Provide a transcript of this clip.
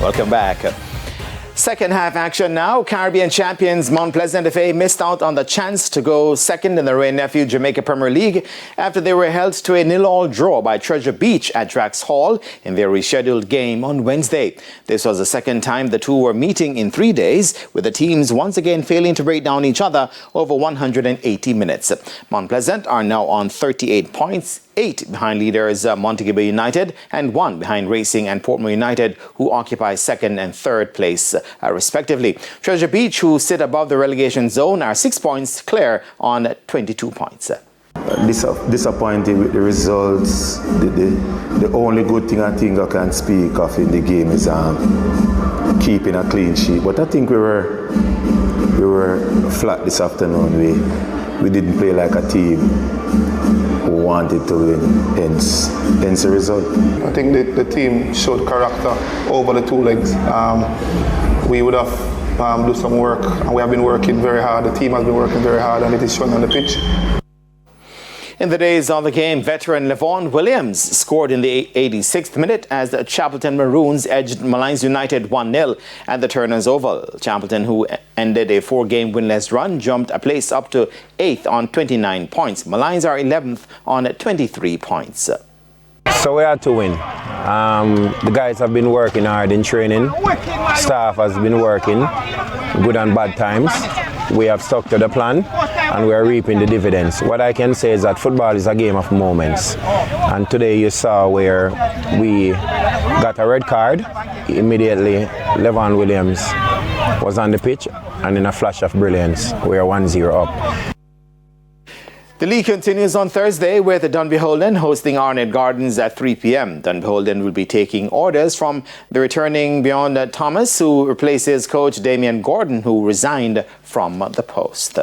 Welcome back. Second half action now. Caribbean champions Mount Pleasant FA missed out on the chance to go second in the Ray Nephew Jamaica Premier League after they were held to a 0-0 draw by Treasure Beach at Drax Hall in their rescheduled game on Wednesday. This was the second time the two were meeting in 3 days, with the teams once again failing to break down each other over 180 minutes. Mount Pleasant are now on 38 points, 8 behind leaders Montego United and 1 behind Racing and Portmore United, who occupy second and third place respectively. Treasure Beach, who sit above the relegation zone, are 6 points clear on 22 points. Disappointed with the results. The only good thing I think I can speak of in the game is keeping a clean sheet. But I think we were flat this afternoon. We didn't play like a team who wanted to win, hence the result. I think the team showed character over the 2 legs. We would have do some work, and we have been working very hard. The team has been working very hard, and it is shown on the pitch. In the days of the game, veteran Levon Williams scored in the 86th minute as the Chapelton Maroons edged Molynes United 1-0 at the Turners Oval. Chapelton, who ended a 4-game winless run, jumped a place up to 8th on 29 points. Molynes are 11th on 23 points. So we had to win. The guys have been working hard in training. Staff has been working, good and bad times. We have stuck to the plan and we are reaping the dividends. What I can say is that football is a game of moments. And today you saw where we got a red card. Immediately, Levon Williams was on the pitch, and in a flash of brilliance, we are 1-0 up. The league continues on Thursday with Dunbeholden hosting Arnett Gardens at 3 p.m. Dunbeholden will be taking orders from the returning Beyond Thomas, who replaces coach Damian Gordon, who resigned from the post.